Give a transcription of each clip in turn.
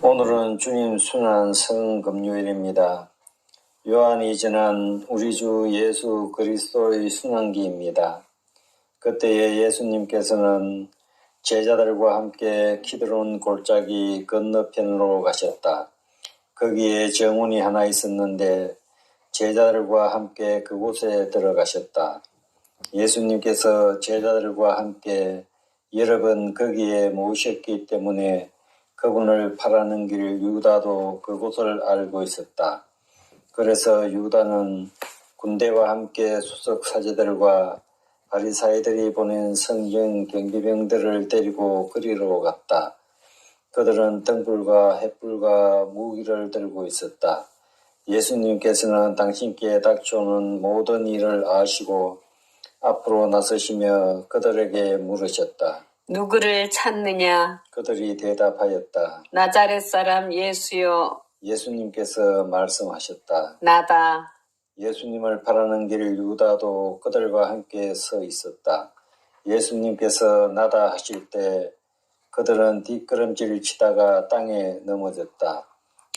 오늘은 주님 순환 성금요일입니다. 요한이 전한 우리 주 예수 그리스도의 순환기입니다. 그때에 예수님께서는 제자들과 함께 키드론 골짜기 건너편으로 가셨다. 거기에 정원이 하나 있었는데 제자들과 함께 그곳에 들어가셨다. 예수님께서 제자들과 함께 여러 번 거기에 모셨기 때문에 그분을 바라는 길 유다도 그곳을 알고 있었다. 그래서 유다는 군대와 함께 수석 사제들과 바리사이들이 보낸 성경 경비병들을 데리고 그리로 갔다. 그들은 등불과 횃불과 무기를 들고 있었다. 예수님께서는 당신께 닥쳐오는 모든 일을 아시고 앞으로 나서시며 그들에게 물으셨다. 누구를 찾느냐? 그들이 대답하였다. 나자렛 사람 예수여. 예수님께서 말씀하셨다. 나다. 예수님을 바라는 길 유다도 그들과 함께 서 있었다. 예수님께서 나다 하실 때 그들은 뒷걸음질 치다가 땅에 넘어졌다.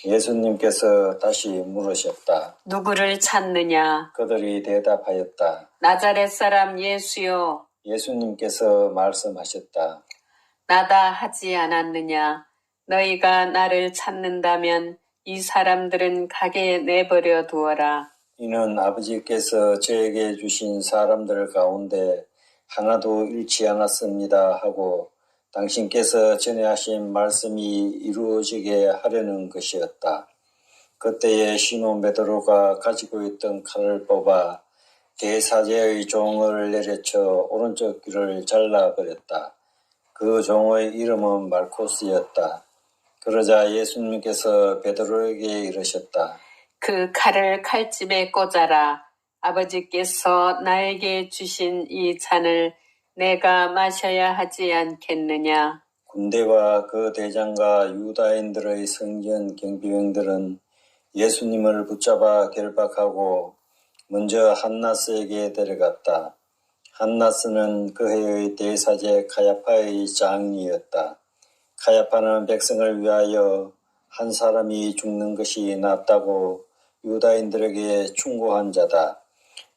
예수님께서 다시 물으셨다. 누구를 찾느냐? 그들이 대답하였다. 나자렛 사람 예수여. 예수님께서 말씀하셨다. 나다 하지 않았느냐? 너희가 나를 찾는다면 이 사람들은 가게 내버려 두어라. 이는 아버지께서 저에게 주신 사람들 가운데 하나도 잃지 않았습니다 하고 당신께서 전에 하신 말씀이 이루어지게 하려는 것이었다. 그때에 시몬 베드로가 가지고 있던 칼을 뽑아 대사제의 종을 내려쳐 오른쪽 귀를 잘라버렸다. 그 종의 이름은 말코스였다. 그러자 예수님께서 베드로에게 이르셨다. 그 칼을 칼집에 꽂아라. 아버지께서 나에게 주신 이 잔을 내가 마셔야 하지 않겠느냐? 군대와 그 대장과 유다인들의 성전 경비병들은 예수님을 붙잡아 결박하고 먼저 한나스에게 데려갔다. 한나스는 그 해의 대사제 카야파의 장이었다. 카야파는 백성을 위하여 한 사람이 죽는 것이 낫다고 유다인들에게 충고한 자다.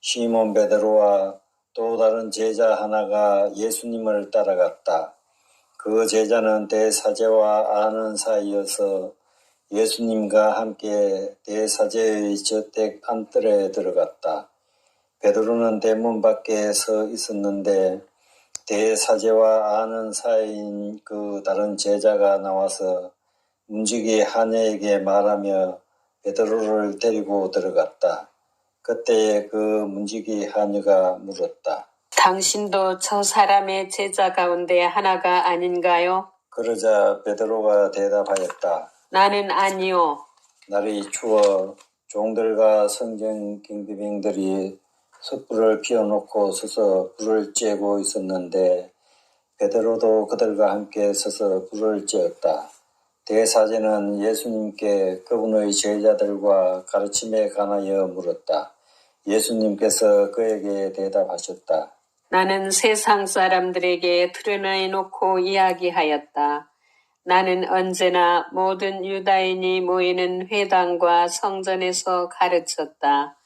시몬 베드로와 또 다른 제자 하나가 예수님을 따라갔다. 그 제자는 대사제와 아는 사이여서 예수님과 함께 대사제의 저택 안뜰에 들어갔다. 베드로는 대문 밖에 서 있었는데 대사제와 아는 사이인 그 다른 제자가 나와서 문지기 하녀에게 말하며 베드로를 데리고 들어갔다. 그때에 그 문지기 하녀가 물었다. 당신도 저 사람의 제자 가운데 하나가 아닌가요? 그러자 베드로가 대답하였다. 나는 아니요. 날이 추워 종들과 성경 경비병들이 숯불을 피워놓고 서서 불을 쬐고 있었는데 베드로도 그들과 함께 서서 불을 쬐었다. 대사제는 예수님께 그분의 제자들과 가르침에 관하여 물었다. 예수님께서 그에게 대답하셨다. 나는 세상 사람들에게 드러내놓고 이야기하였다. 나는 언제나 모든 유다인이 모이는 회당과 성전에서 가르쳤다.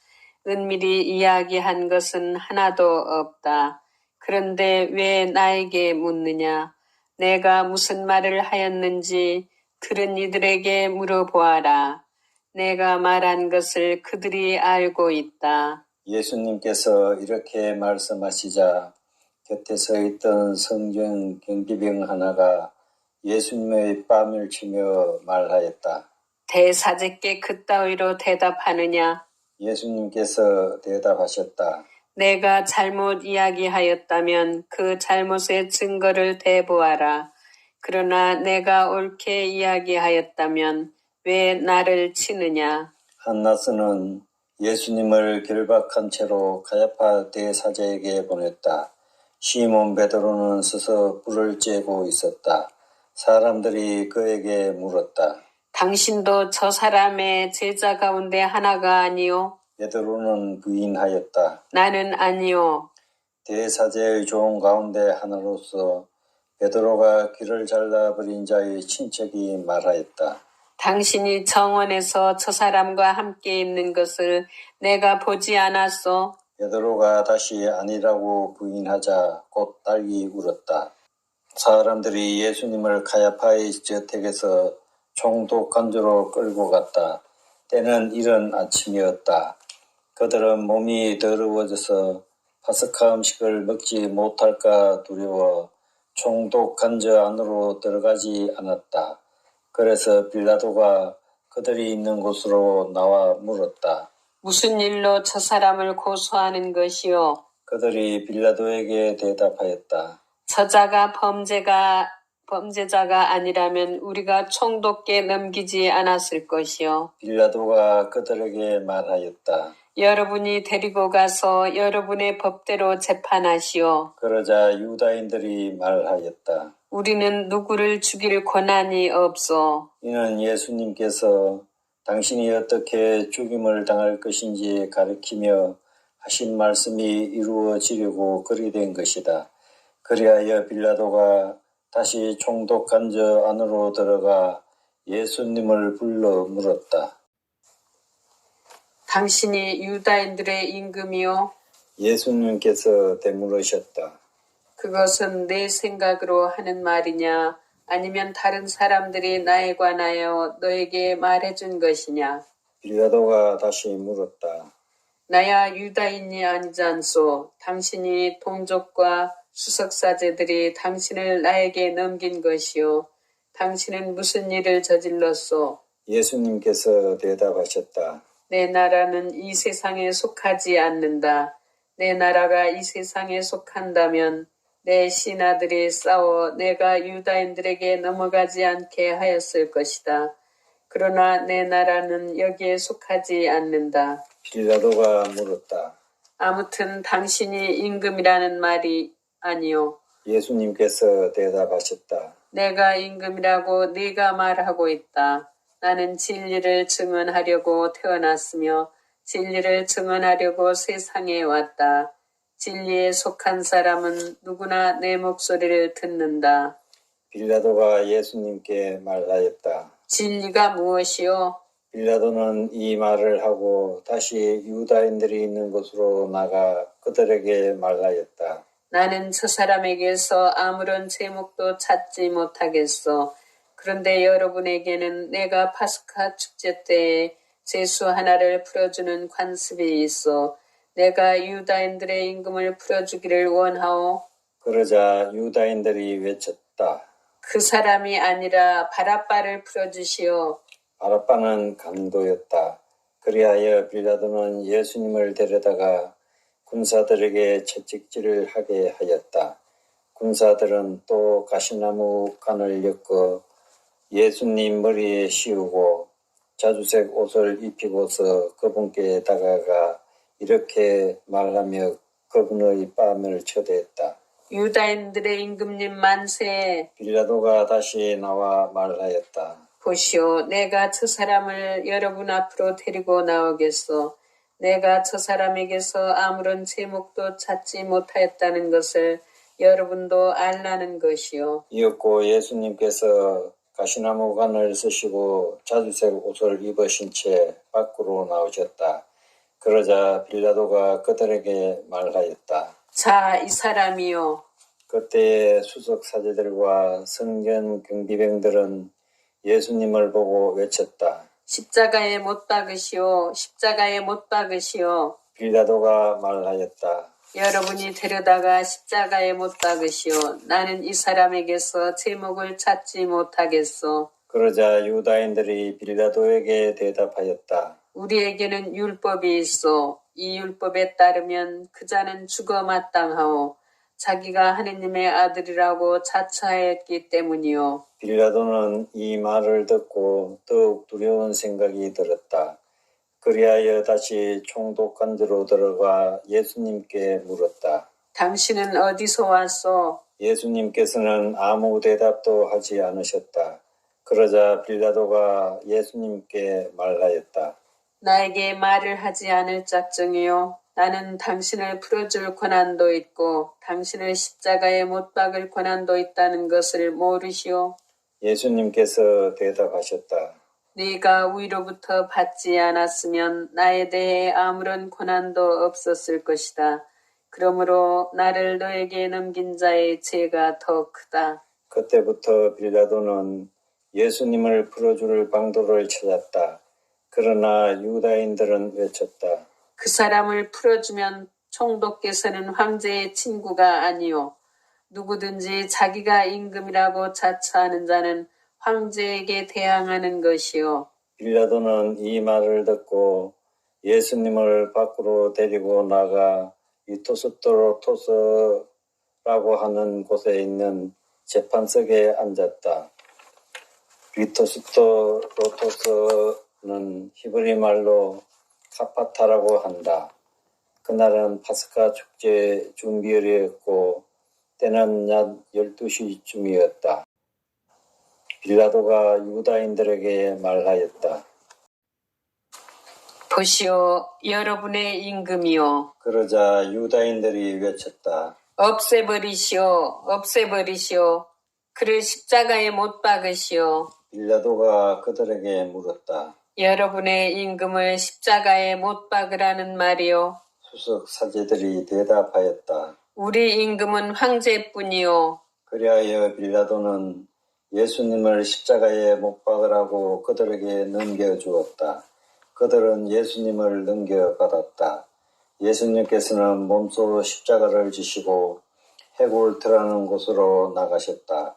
은밀히 이야기한 것은 하나도 없다. 그런데 왜 나에게 묻느냐? 내가 무슨 말을 하였는지 들은 이들에게 물어보아라. 내가 말한 것을 그들이 알고 있다. 예수님께서 이렇게 말씀하시자 곁에 서 있던 성경 경비병 하나가 예수님의 뺨을 치며 말하였다. 대사제께 그따위로 대답하느냐? 예수님께서 대답하셨다. 내가 잘못 이야기하였다면 그 잘못의 증거를 대보아라. 그러나 내가 옳게 이야기하였다면 왜 나를 치느냐? 한나스는 예수님을 결박한 채로 가야파 대사제에게 보냈다. 시몬 베드로는 서서 불을 쬐고 있었다. 사람들이 그에게 물었다. 당신도 저 사람의 제자 가운데 하나가 아니요? 베드로는 부인하였다. 나는 아니요. 대사제의 종 가운데 하나로서 베드로가 귀를 잘라버린 자의 친척이 말하였다. 당신이 정원에서 저 사람과 함께 있는 것을 내가 보지 않았소. 베드로가 다시 아니라고 부인하자 곧 딸기 울었다. 사람들이 예수님을 가야파의 저택에서 총독 간주로 끌고 갔다. 때는 이른 아침이었다. 그들은 몸이 더러워져서 파스카 음식을 먹지 못할까 두려워 총독 간주 안으로 들어가지 않았다. 그래서 빌라도가 그들이 있는 곳으로 나와 물었다. 무슨 일로 저 사람을 고소하는 것이요? 그들이 빌라도에게 대답하였다. 저자가 범죄자가 아니라면 우리가 총독께 넘기지 않았을 것이요. 빌라도가 그들에게 말하였다. 여러분이 데리고 가서 여러분의 법대로 재판하시오. 그러자 유다인들이 말하였다. 우리는 누구를 죽일 권한이 없소. 이는 예수님께서 당신이 어떻게 죽임을 당할 것인지 가리키며 하신 말씀이 이루어지려고 그리 된 것이다. 그리하여 빌라도가 다시 총독 간저 안으로 들어가 예수님을 불러 물었다. 당신이 유다인들의 임금이요? 예수님께서 되물으셨다. 그것은 내 생각으로 하는 말이냐? 아니면 다른 사람들이 나에 관하여 너에게 말해준 것이냐? 빌라도가 다시 물었다. 나야 유다인이 아니지 않소. 당신이 동족과 수석사제들이 당신을 나에게 넘긴 것이요. 당신은 무슨 일을 저질렀소? 예수님께서 대답하셨다. 내 나라는 이 세상에 속하지 않는다. 내 나라가 이 세상에 속한다면 내 신하들이 싸워 내가 유다인들에게 넘어가지 않게 하였을 것이다. 그러나 내 나라는 여기에 속하지 않는다. 빌라도가 물었다. 아무튼 당신이 임금이라는 말이 아니요. 예수님께서 대답하셨다. 내가 임금이라고 네가 말하고 있다. 나는 진리를 증언하려고 태어났으며 진리를 증언하려고 세상에 왔다. 진리에 속한 사람은 누구나 내 목소리를 듣는다. 빌라도가 예수님께 말하였다. 진리가 무엇이요? 빌라도는 이 말을 하고 다시 유다인들이 있는 곳으로 나가 그들에게 말하였다. 나는 저 사람에게서 아무런 제목도 찾지 못하겠소. 그런데 여러분에게는 내가 파스카 축제 때에 제수 하나를 풀어주는 관습이 있어. 내가 유다인들의 임금을 풀어주기를 원하오. 그러자 유다인들이 외쳤다. 그 사람이 아니라 바라바를 풀어주시오. 바라바는 강도였다. 그리하여 빌라도는 예수님을 데려다가 군사들에게 채찍질을 하게 하였다. 군사들은 또 가시나무 칸을 엮어 예수님 머리에 씌우고 자주색 옷을 입히고서 그분께 다가가 이렇게 말하며 그분의 뺨을 쳐대었다. 유다인들의 임금님 만세. 빌라도가 다시 나와 말하였다. 보시오, 내가 저 사람을 여러분 앞으로 데리고 나오겠소. 내가 저 사람에게서 아무런 제목도 찾지 못하였다는 것을 여러분도 알라는 것이요. 이었고 예수님께서 가시나무 관을 쓰시고 자주색 옷을 입으신 채 밖으로 나오셨다. 그러자 빌라도가 그들에게 말하였다. 자, 이 사람이요. 그때의 수석 사제들과 성전 경비병들은 예수님을 보고 외쳤다. 십자가에 못 박으시오. 십자가에 못 박으시오. 빌라도가 말하였다. 여러분이 데려다가 십자가에 못 박으시오. 나는 이 사람에게서 제목을 찾지 못하겠소. 그러자 유다인들이 빌라도에게 대답하였다. 우리에게는 율법이 있어. 이 율법에 따르면 그 자는 죽어 마땅하오. 자기가 하느님의 아들이라고 자처하였기 때문이요. 빌라도는 이 말을 듣고 더욱 두려운 생각이 들었다. 그리하여 다시 총독 간주로 들어가 예수님께 물었다. 당신은 어디서 왔소? 예수님께서는 아무 대답도 하지 않으셨다. 그러자 빌라도가 예수님께 말하였다. 나에게 말을 하지 않을 작정이요. 나는 당신을 풀어줄 권한도 있고 당신을 십자가에 못 박을 권한도 있다는 것을 모르시오. 예수님께서 대답하셨다. 네가 위로부터 받지 않았으면 나에 대해 아무런 고난도 없었을 것이다. 그러므로 나를 너에게 넘긴 자의 죄가 더 크다. 그때부터 빌라도는 예수님을 풀어줄 방도를 찾았다. 그러나 유다인들은 외쳤다. 그 사람을 풀어주면 총독께서는 황제의 친구가 아니요. 누구든지 자기가 임금이라고 자처하는 자는 황제에게 대항하는 것이요. 빌라도는 이 말을 듣고 예수님을 밖으로 데리고 나가 이토스토로토스라고 하는 곳에 있는 재판석에 앉았다. 리토스토로토스는 히브리 말로 카파타라고 한다. 그날은 파스카 축제 준비일이었고 때는 낮 12시쯤이었다. 빌라도가 유다인들에게 말하였다. 보시오, 여러분의 임금이요. 그러자 유다인들이 외쳤다. 없애버리시오, 없애버리시오. 그를 십자가에 못 박으시오. 빌라도가 그들에게 물었다. 여러분의 임금을 십자가에 못 박으라는 말이요. 수석 사제들이 대답하였다. 우리 임금은 황제뿐이요. 그리하여 빌라도는 예수님을 십자가에 못 박으라고 그들에게 넘겨주었다. 그들은 예수님을 넘겨받았다. 예수님께서는 몸소 십자가를 지시고 해골트라는 곳으로 나가셨다.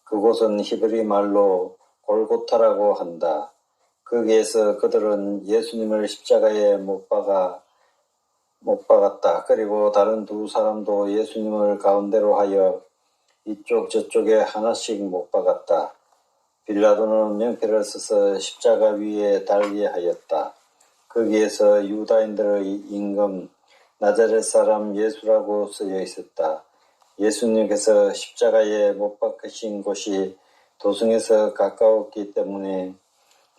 그곳은 히브리 말로 골고타라고 한다. 거기에서 그들은 예수님을 십자가에 못 박았다. 그리고 다른 두 사람도 예수님을 가운데로 하여 이쪽 저쪽에 하나씩 못 박았다. 빌라도는 명패를 써서 십자가 위에 달게 하였다. 거기에서 유다인들의 임금 나자렛 사람 예수라고 쓰여 있었다. 예수님께서 십자가에 못 박히신 곳이 도성에서 가까웠기 때문에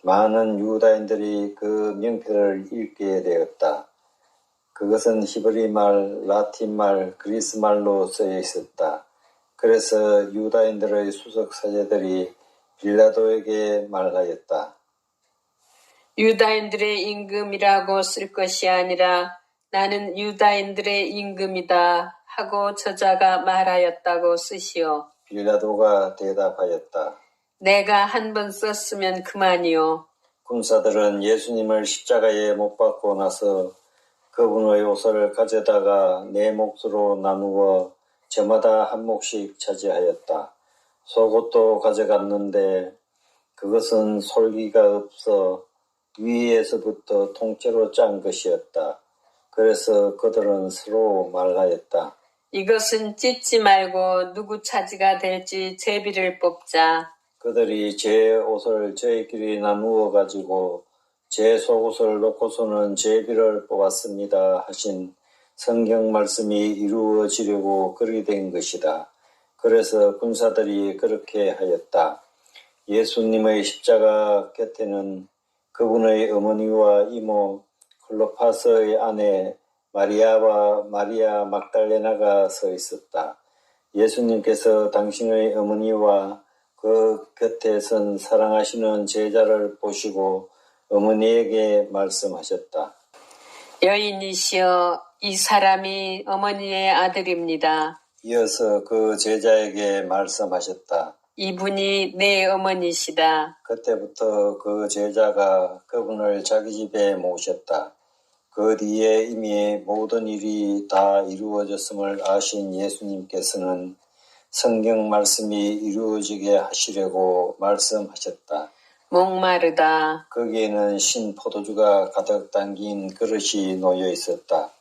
많은 유다인들이 그 명패를 읽게 되었다. 그것은 히브리 말, 라틴 말, 그리스 말로 쓰여 있었다. 그래서 유다인들의 수석 사제들이 빌라도에게 말하였다. 유다인들의 임금이라고 쓸 것이 아니라 나는 유다인들의 임금이다 하고 저자가 말하였다고 쓰시오. 빌라도가 대답하였다. 내가 한 번 썼으면 그만이요. 군사들은 예수님을 십자가에 못 박고 나서 그분의 옷을 가져다가 네 몫으로 나누어 저마다 한 몫씩 차지하였다. 속옷도 가져갔는데 그것은 솔기가 없어 위에서부터 통째로 짠 것이었다. 그래서 그들은 서로 말하였다. 이것은 찢지 말고 누구 차지가 될지 제비를 뽑자. 그들이 제 옷을 저희끼리 나누어 가지고 제 속옷을 놓고서는 제비를 뽑았습니다 하신 성경 말씀이 이루어지려고 그리 된 것이다. 그래서 군사들이 그렇게 하였다. 예수님의 십자가 곁에는 그분의 어머니와 이모 클로파스의 아내 마리아와 마리아 막달레나가 서 있었다. 예수님께서 당신의 어머니와 그 곁에 선 사랑하시는 제자를 보시고 어머니에게 말씀하셨다. 여인이시여, 이 사람이 어머니의 아들입니다. 이어서 그 제자에게 말씀하셨다. 이분이 내 어머니시다. 그때부터 그 제자가 그분을 자기 집에 모셨다. 그 뒤에 이미 모든 일이 다 이루어졌음을 아신 예수님께서는 성경 말씀이 이루어지게 하시려고 말씀하셨다. 목마르다. 거기에는 신 포도주가 가득 담긴 그릇이 놓여 있었다.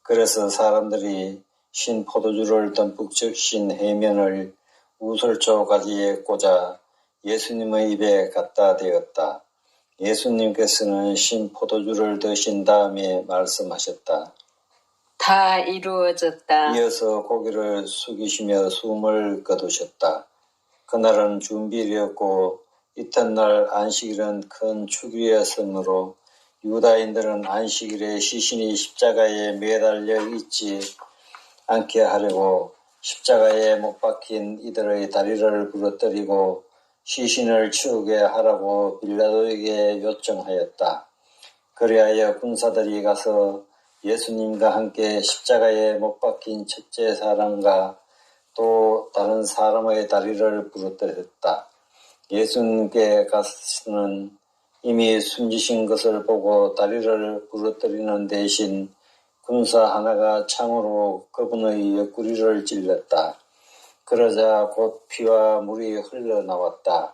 그래서 사람들이 신 포도주를 듬뿍 적신 해면을 우설초 가지에 꽂아 예수님의 입에 갖다 대었다. 예수님께서는 신 포도주를 드신 다음에 말씀하셨다. 다 이루어졌다. 이어서 고개를 숙이시며 숨을 거두셨다. 그날은 준비일이었고 이튿날 안식일은 큰 축일이었으므로 유다인들은 안식일에 시신이 십자가에 매달려 있지 않게 하려고 십자가에 못 박힌 이들의 다리를 부러뜨리고 시신을 치우게 하라고 빌라도에게 요청하였다. 그리하여 군사들이 가서 예수님과 함께 십자가에 못 박힌 첫째 사람과 또 다른 사람의 다리를 부러뜨렸다. 예수님께 가서는 이미 숨지신 것을 보고 다리를 부러뜨리는 대신 군사 하나가 창으로 그분의 옆구리를 찔렀다. 그러자 곧 피와 물이 흘러나왔다.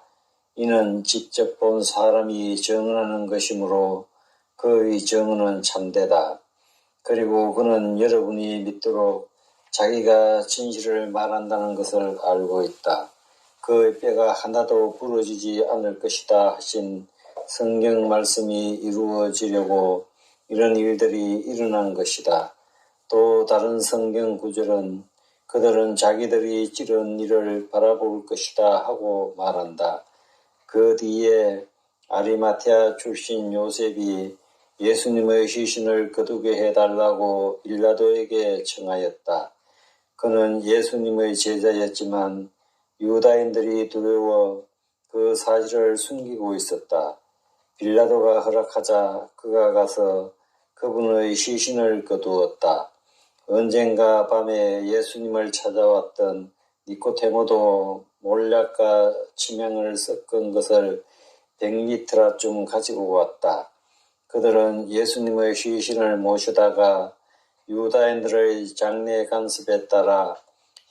이는 직접 본 사람이 증언하는 것이므로 그의 증언은 참되다. 그리고 그는 여러분이 믿도록 자기가 진실을 말한다는 것을 알고 있다. 그의 뼈가 하나도 부러지지 않을 것이다 하신 성경 말씀이 이루어지려고 이런 일들이 일어난 것이다. 또 다른 성경 구절은 그들은 자기들이 찌른 일을 바라볼 것이다 하고 말한다. 그 뒤에 아리마테아 출신 요셉이 예수님의 시신을 거두게 해달라고 빌라도에게 청하였다. 그는 예수님의 제자였지만 유다인들이 두려워 그 사실을 숨기고 있었다. 빌라도가 허락하자 그가 가서 그분의 시신을 거두었다. 언젠가 밤에 예수님을 찾아왔던 니코데모도 몰약과 치명을 섞은 것을 100리터쯤 가지고 왔다. 그들은 예수님의 시신을 모셔다가 유다인들의 장례 간섭에 따라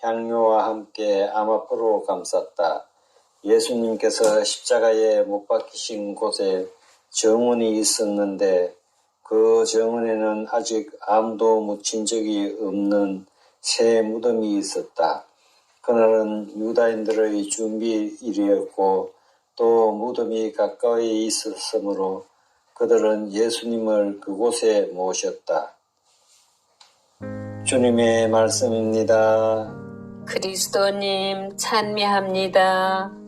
향료와 함께 암압으로 감쌌다. 예수님께서 십자가에 못 박히신 곳에 정원이 있었는데 그 정원에는 아직 아무도 묻힌 적이 없는 새 무덤이 있었다. 그날은 유다인들의 준비일이었고 또 무덤이 가까이 있었으므로 그들은 예수님을 그곳에 모셨다. 주님의 말씀입니다. 그리스도님 찬미합니다.